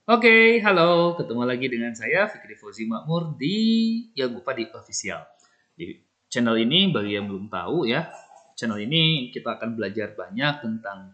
Oke, halo, ketemu lagi dengan saya Fikri Fauzi Makmur di Ilmu Padi Official. Di channel ini bagi yang belum tahu ya, channel ini kita akan belajar banyak tentang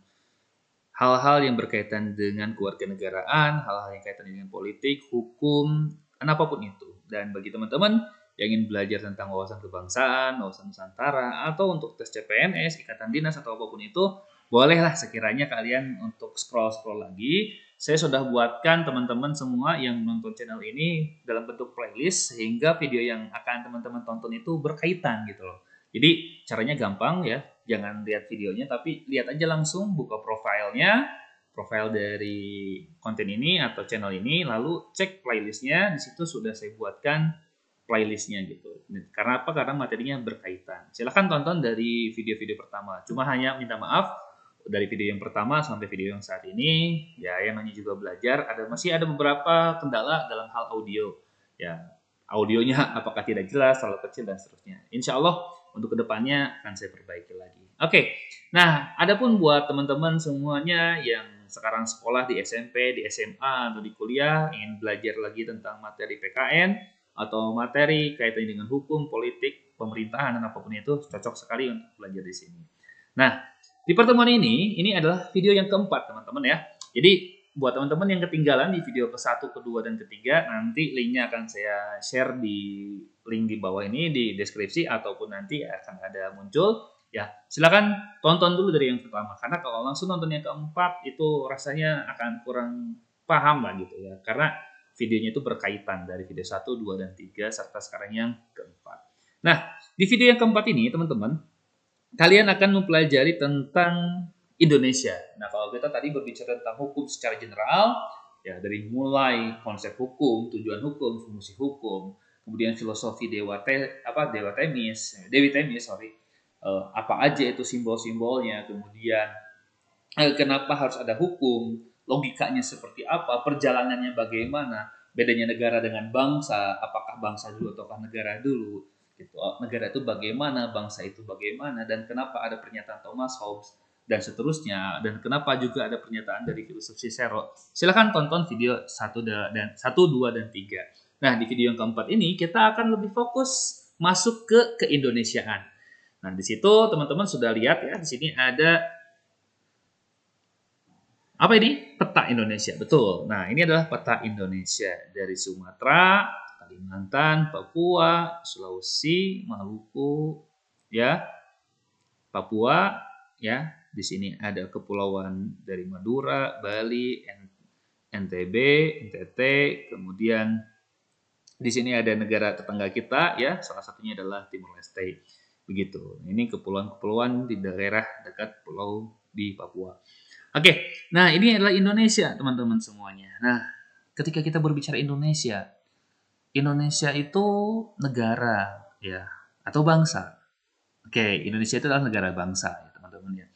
hal-hal yang berkaitan dengan kewarganegaraan, hal-hal yang kaitan dengan politik, hukum, dan apapun itu. Dan bagi teman-teman yang ingin belajar tentang wawasan kebangsaan, wawasan Nusantara, atau untuk tes CPNS, ikatan dinas, atau apapun itu, bolehlah sekiranya kalian untuk scroll-scroll lagi. Saya sudah buatkan teman-teman semua yang menonton channel ini dalam bentuk playlist, sehingga video yang akan teman-teman tonton itu berkaitan gitu loh. Jadi caranya gampang ya, jangan lihat videonya tapi lihat aja langsung, buka profilnya, profile dari konten ini atau channel ini, lalu cek playlistnya. Di situ sudah saya buatkan playlistnya gitu. Karena apa? Karena materinya berkaitan. Silahkan tonton dari video-video pertama. Cuma hanya minta maaf dari video yang pertama sampai video yang saat ini, ya yang namanya juga belajar, masih ada beberapa kendala dalam hal audio. Ya, audionya apakah tidak jelas, terlalu kecil dan seterusnya. Insya Allah untuk kedepannya akan saya perbaiki lagi. Oke, nah adapun buat teman-teman semuanya yang sekarang sekolah di SMP, di SMA, atau di kuliah, ingin belajar lagi tentang materi PKN, atau materi kaitan dengan hukum, politik, pemerintahan, dan apapun itu, cocok sekali untuk belajar di sini. Nah, di pertemuan ini adalah video yang keempat teman-teman ya. Jadi buat teman-teman yang ketinggalan di video ke-1, kedua, dan ketiga, nanti linknya akan saya share di link di bawah ini di deskripsi ataupun nanti akan ada muncul. Ya, silakan tonton dulu dari yang pertama karena kalau langsung nonton yang keempat itu rasanya akan kurang paham lah gitu ya. Karena videonya itu berkaitan dari video 1, 2, dan 3 serta sekarang yang keempat. Nah, di video yang keempat ini teman-teman, kalian akan mempelajari tentang Indonesia. Nah, kalau kita tadi berbicara tentang hukum secara general, ya dari mulai konsep hukum, tujuan hukum, fungsi hukum, kemudian filosofi Dewi Temis, sorry, apa aja itu simbol-simbolnya, kemudian kenapa harus ada hukum, logikanya seperti apa, perjalanannya bagaimana, bedanya negara dengan bangsa, apakah bangsa dulu ataukah negara dulu, gitu. Negara itu bagaimana, bangsa itu bagaimana, dan kenapa ada pernyataan Thomas Hobbes dan seterusnya, dan kenapa juga ada pernyataan dari filsuf Cicero. Silahkan tonton video 1, 2, dan 3. Nah, di video yang keempat ini kita akan lebih fokus masuk ke keindonesiaan. Nah, di situ teman-teman sudah lihat ya, di sini ada apa ini? Peta Indonesia. Betul. Nah, ini adalah peta Indonesia dari Sumatera, Kalimantan, Papua, Sulawesi, Maluku, ya, Papua, ya. Di sini ada kepulauan dari Madura, Bali, NTB, NTT, kemudian di sini ada negara tetangga kita, ya. Salah satunya adalah Timor Leste. Begitu. Ini kepulauan-kepulauan di daerah dekat pulau di Papua. Oke, nah ini adalah Indonesia teman-teman semuanya. Nah, ketika kita berbicara Indonesia, Indonesia itu negara ya atau bangsa. Oke, Indonesia itu adalah negara bangsa ya teman-teman ya.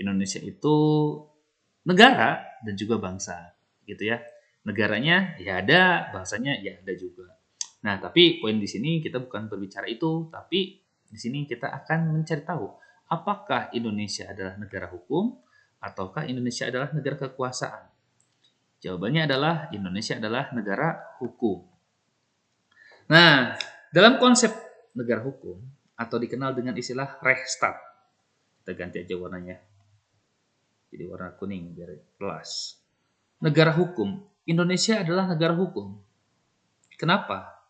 Indonesia itu negara dan juga bangsa gitu ya. Negaranya ya ada, bangsanya ya ada juga. Nah, tapi poin di sini kita bukan berbicara itu, tapi di sini kita akan mencari tahu apakah Indonesia adalah negara hukum ataukah Indonesia adalah negara kekuasaan. Jawabannya adalah Indonesia adalah negara hukum. Nah, dalam konsep negara hukum atau dikenal dengan istilah Rechtsstaat, kita ganti aja warnanya, jadi warna kuning biar jelas. Negara hukum, Indonesia adalah negara hukum. Kenapa?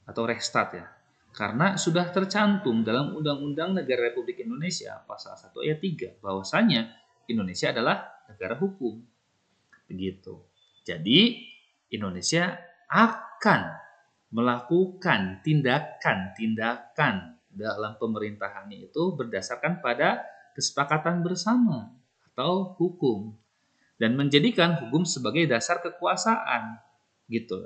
Atau Rechtsstaat ya. Karena sudah tercantum dalam Undang-Undang Negara Republik Indonesia pasal 1 ayat 3 bahwasanya Indonesia adalah negara hukum. Begitu. Jadi Indonesia akan melakukan tindakan-tindakan dalam pemerintahannya itu berdasarkan pada kesepakatan bersama atau hukum dan menjadikan hukum sebagai dasar kekuasaan gitu.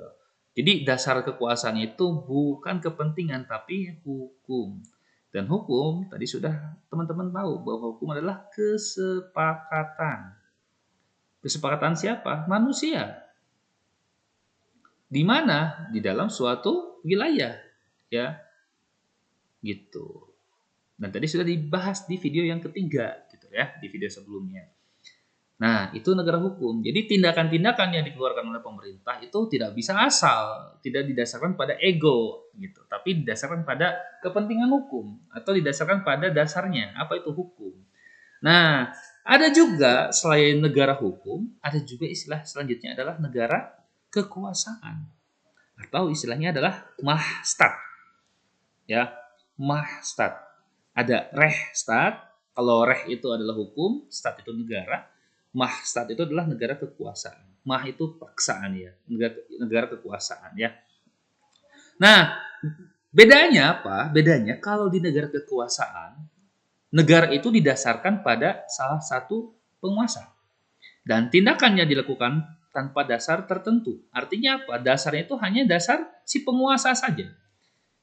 Jadi dasar kekuasaan itu bukan kepentingan tapi hukum. Dan hukum tadi sudah teman-teman tahu bahwa hukum adalah kesepakatan. Kesepakatan siapa? Manusia. Di mana? Di dalam suatu wilayah, ya. Gitu. Dan tadi sudah dibahas di video yang ketiga gitu ya, di video sebelumnya. Nah, itu negara hukum. Jadi tindakan-tindakan yang dikeluarkan oleh pemerintah itu tidak bisa asal, tidak didasarkan pada ego gitu, tapi didasarkan pada kepentingan hukum atau didasarkan pada dasarnya apa itu hukum. Nah, ada juga selain negara hukum, ada juga istilah selanjutnya adalah negara kekuasaan atau istilahnya adalah mahstat. Ya, mahstat. Ada rehstat. Kalau reh itu adalah hukum, stat itu negara. Mahstat itu adalah negara kekuasaan. Mah itu paksaan ya, negara kekuasaan ya. Nah, bedanya apa? Bedanya kalau di negara kekuasaan, negara itu didasarkan pada salah satu penguasa. Dan tindakannya dilakukan tanpa dasar tertentu. Artinya apa? Dasarnya itu hanya dasar si penguasa saja.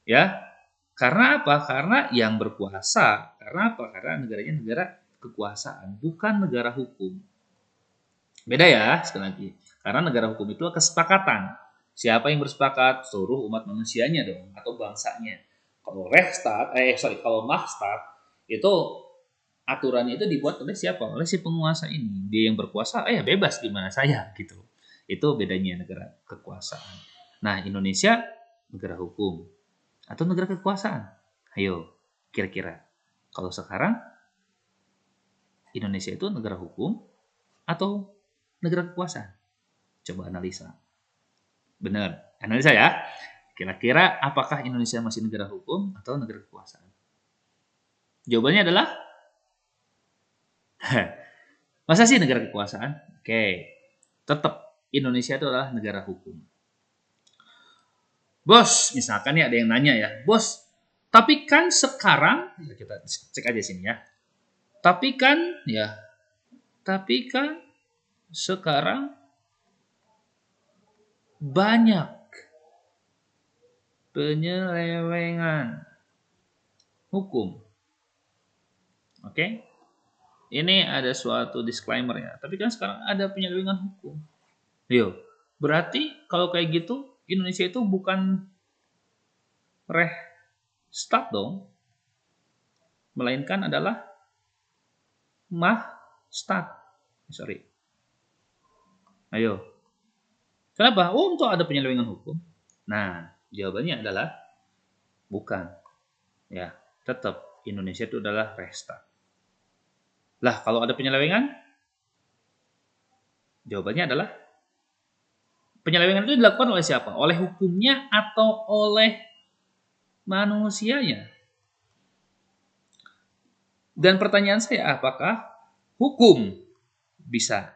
Ya, karena apa? Karena yang berkuasa. Karena apa? Karena negaranya negara kekuasaan, bukan negara hukum. Beda ya, sekali lagi. Karena negara hukum itu kesepakatan. Siapa yang bersepakat? Seluruh umat manusianya dong, atau bangsanya. Kalau kalau Mahstat itu aturannya itu dibuat oleh siapa? Oleh si penguasa ini. Dia yang berkuasa, bebas di mana saya gitu. Itu bedanya negara kekuasaan. Nah, Indonesia negara hukum atau negara kekuasaan? Ayo, kira-kira. Kalau sekarang Indonesia itu negara hukum atau negara kekuasaan? Coba analisa. Benar, analisa ya. Kira-kira apakah Indonesia masih negara hukum atau negara kekuasaan? Jawabannya adalah masa sih negara kekuasaan? Oke, tetap Indonesia itu adalah negara hukum. Bos, misalkan nih ada yang nanya ya, bos, tapi kan sekarang, kita cek aja sini ya. Tapi kan sekarang banyak penyelewengan hukum. Oke? Ini ada suatu disclaimer ya. Tapi kan sekarang ada penyelewengan hukum. Yo, berarti kalau kayak gitu Indonesia itu bukan stat dong, melainkan adalah mahstat. Sorry. Ayo. Kenapa? Untuk ada penyelewengan hukum. Nah, jawabannya adalah bukan. Ya, tetap Indonesia itu adalah restat. Lah, kalau ada penyelewengan, jawabannya adalah penyelewengan itu dilakukan oleh siapa? Oleh hukumnya atau oleh manusianya? Dan pertanyaan saya, apakah hukum bisa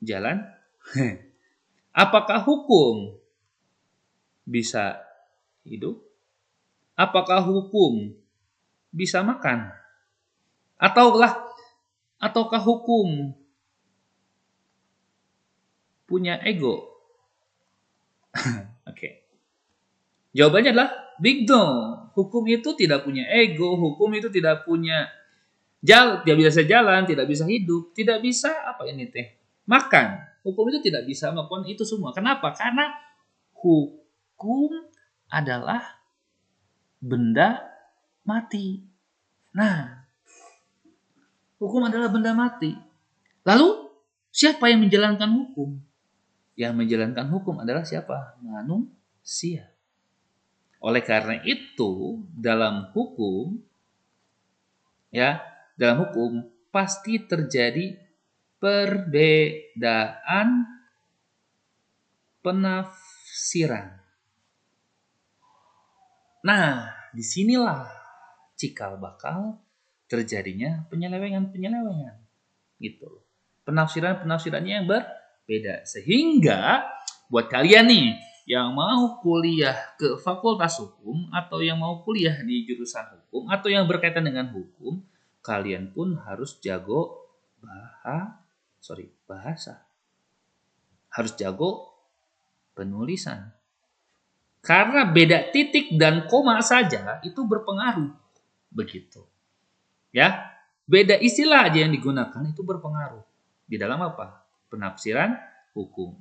jalan? Apakah hukum bisa hidup? Apakah hukum bisa makan? Ataukah hukum punya ego? Oke. Jawabannya adalah big no. Hukum itu tidak punya ego, hukum itu tidak bisa jalan, tidak bisa hidup, tidak bisa makan. Hukum itu tidak bisa melakukan itu semua. Kenapa? Karena hukum adalah benda mati. Nah, hukum adalah benda mati. Lalu, siapa yang menjalankan hukum? Yang menjalankan hukum adalah siapa? Manusia. Oleh karena itu, dalam hukum pasti terjadi perbedaan penafsiran. Nah, disinilah cikal bakal terjadinya penyelewengan gitu. Penafsirannya yang berbeda, sehingga buat kalian nih yang mau kuliah ke fakultas hukum atau yang mau kuliah di jurusan hukum atau yang berkaitan dengan hukum, kalian pun harus jago bahasa. Harus jago penulisan. Karena beda titik dan koma saja itu berpengaruh. Begitu. Ya, beda istilah aja yang digunakan itu berpengaruh. Di dalam apa? Penafsiran hukum.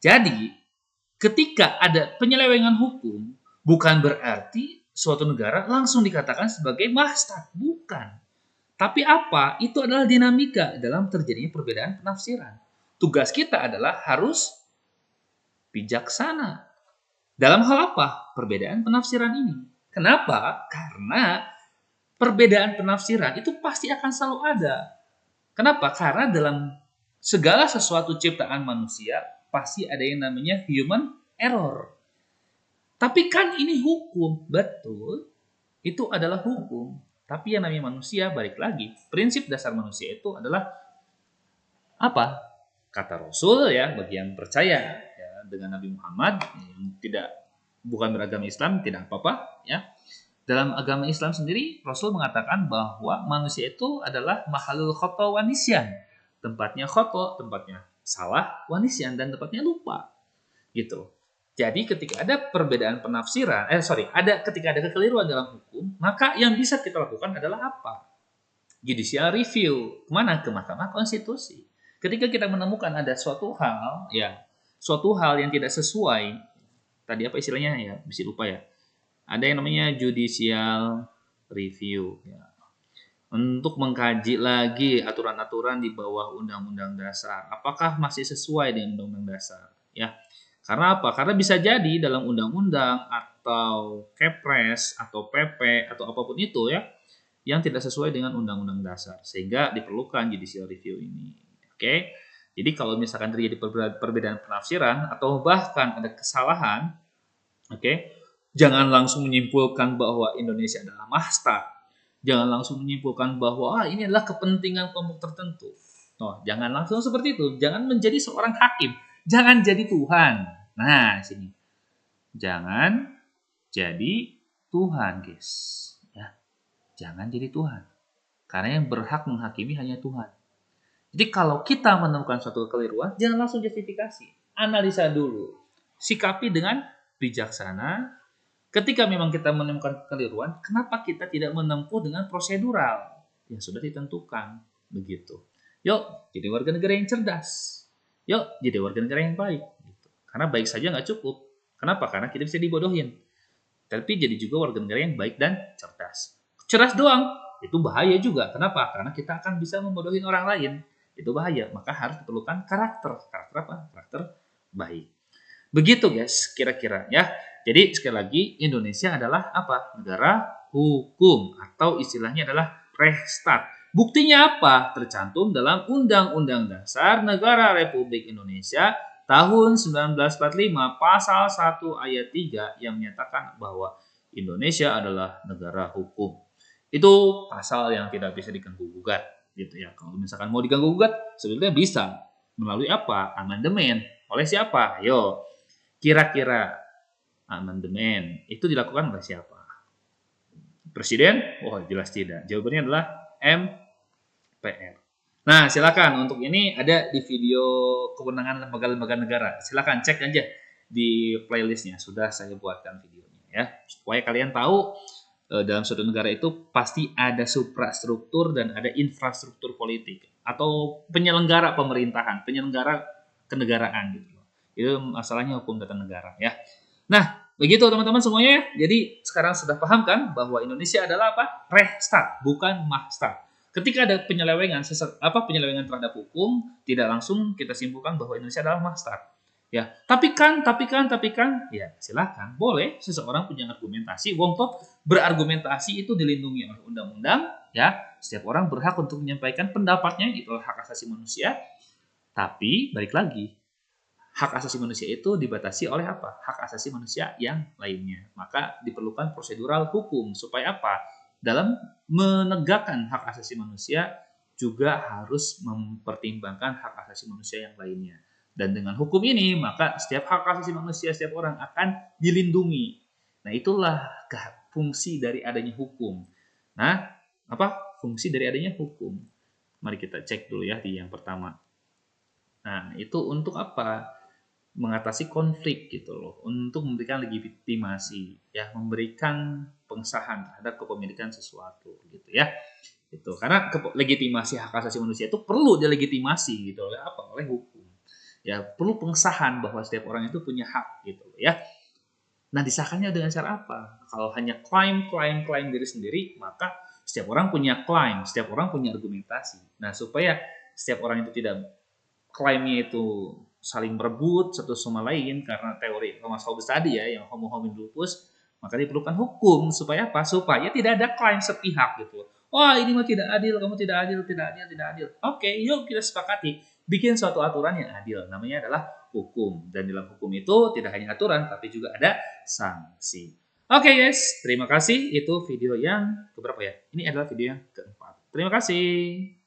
Jadi, ketika ada penyelewengan hukum, bukan berarti suatu negara langsung dikatakan sebagai mahstat. Bukan. Tapi apa? Itu adalah dinamika dalam terjadinya perbedaan penafsiran. Tugas kita adalah harus bijaksana. Dalam hal apa? Perbedaan penafsiran ini. Kenapa? Karena perbedaan penafsiran itu pasti akan selalu ada. Kenapa? Karena dalam segala sesuatu ciptaan manusia pasti ada yang namanya human error. Tapi kan ini hukum, betul. Itu adalah hukum. Tapi yang namanya manusia, balik lagi, prinsip dasar manusia itu adalah apa? Kata Rasul ya, bagi yang percaya ya, dengan Nabi Muhammad, yang bukan beragama Islam, tidak apa-apa ya. Dalam agama Islam sendiri, Rasul mengatakan bahwa manusia itu adalah mahalul khoto wanisyan. Tempatnya khoto, tempatnya salah, wanisyan, dan tempatnya lupa. Gitu. Jadi ketika ada perbedaan penafsiran, ketika ada kekeliruan dalam hukum, maka yang bisa kita lakukan adalah apa? Judicial review. Kemana? Ke Mahkamah Konstitusi. Ketika kita menemukan ada suatu hal yang tidak sesuai, tadi apa istilahnya ya, bisa lupa ya. Ada yang namanya judicial review ya. Untuk mengkaji lagi aturan-aturan di bawah Undang-Undang Dasar, apakah masih sesuai dengan Undang-Undang Dasar ya. Karena apa? Karena bisa jadi dalam undang-undang atau Kepres atau PP atau apapun itu ya, yang tidak sesuai dengan Undang-Undang Dasar, sehingga diperlukan judicial review ini. Oke. Jadi kalau misalkan terjadi perbedaan penafsiran atau bahkan ada kesalahan, jangan langsung menyimpulkan bahwa Indonesia adalah mahstat. Jangan langsung menyimpulkan bahwa ini adalah kepentingan kelompok tertentu. Jangan langsung seperti itu. Jangan menjadi seorang hakim. Jangan jadi Tuhan. Nah, sini. Jangan jadi Tuhan, guys. Ya. Jangan jadi Tuhan. Karena yang berhak menghakimi hanya Tuhan. Jadi kalau kita menemukan suatu kekeliruan, jangan langsung justifikasi. Analisa dulu. Sikapi dengan bijaksana. Ketika memang kita menemukan kekeliruan, kenapa kita tidak menempuh dengan prosedural yang sudah ditentukan? Begitu. Yuk, jadi warga negara yang cerdas. Yuk, jadi warga negara yang baik. Gitu. Karena baik saja nggak cukup. Kenapa? Karena kita bisa dibodohin. Tapi jadi juga warga negara yang baik dan cerdas. Cerdas doang, itu bahaya juga. Kenapa? Karena kita akan bisa membodohin orang lain. Itu bahaya. Maka harus diperlukan karakter. Karakter apa? Karakter baik. Begitu guys, kira-kira ya. Jadi sekali lagi, Indonesia adalah apa? Negara hukum atau istilahnya adalah Rechtsstaat. Buktinya apa? Tercantum dalam Undang-Undang Dasar Negara Republik Indonesia tahun 1945 pasal 1 ayat 3 yang menyatakan bahwa Indonesia adalah negara hukum. Itu pasal yang tidak bisa diganggu-gugat gitu ya. Kalau misalkan mau diganggu-gugat, sebetulnya bisa melalui apa? Amandemen. Oleh siapa? Ayo. Kira-kira amandemen itu dilakukan oleh siapa? Presiden? Oh, jelas tidak. Jawabannya adalah MPR. Nah, silakan untuk ini ada di video kewenangan lembaga-lembaga negara. Silakan cek aja di playlistnya. Sudah saya buatkan videonya ya. Supaya kalian tahu dalam suatu negara itu pasti ada suprastruktur dan ada infrastruktur politik atau penyelenggara pemerintahan, penyelenggara kenegaraan gitu. Itu masalahnya hukum tata negara ya. Nah, begitu teman-teman semuanya ya. Jadi sekarang sudah paham kan bahwa Indonesia adalah apa? Rechtsstaat, bukan mahstat. Ketika ada penyelewengan terhadap hukum, tidak langsung kita simpulkan bahwa Indonesia adalah mahstat. Ya, tapi kan, ya silakan, boleh seseorang punya argumentasi. Wong toh berargumentasi itu dilindungi oleh undang-undang, ya. Setiap orang berhak untuk menyampaikan pendapatnya, itu hak asasi manusia. Tapi balik lagi, hak asasi manusia itu dibatasi oleh apa? Hak asasi manusia yang lainnya. Maka diperlukan prosedural hukum supaya apa? Dalam menegakkan hak asasi manusia juga harus mempertimbangkan hak asasi manusia yang lainnya. Dan dengan hukum ini, maka setiap hak asasi manusia setiap orang akan dilindungi. Nah, itulah fungsi dari adanya hukum. Nah, apa fungsi dari adanya hukum? Mari kita cek dulu ya di yang pertama. Nah, itu untuk apa? Mengatasi konflik gitu loh, untuk memberikan legitimasi ya, memberikan pengesahan terhadap kepemilikan sesuatu gitu ya. Itu karena legitimasi hak asasi manusia itu perlu dilegitimasi gitu loh, apa? Oleh hukum. Ya, perlu pengesahan bahwa setiap orang itu punya hak gitu loh ya. Nah, disahkannya dengan cara apa? Kalau hanya klaim diri sendiri, maka Setiap orang punya klaim, setiap orang punya argumentasi. Nah, supaya setiap orang itu tidak klaimnya itu saling berebut satu sama lain karena teori Thomas Hobbes tadi ya, yang homo homini lupus, maka diperlukan hukum supaya apa? Supaya tidak ada klaim sepihak gitu. Wah, ini mah tidak adil, kamu tidak adil, tidak adil, tidak adil. Oke, yuk kita sepakati bikin suatu aturan yang adil. Namanya adalah hukum. Dan dalam hukum itu tidak hanya aturan, tapi juga ada sanksi. Oke guys, terima kasih. Itu video yang keberapa ya? Ini adalah video yang keempat. Terima kasih.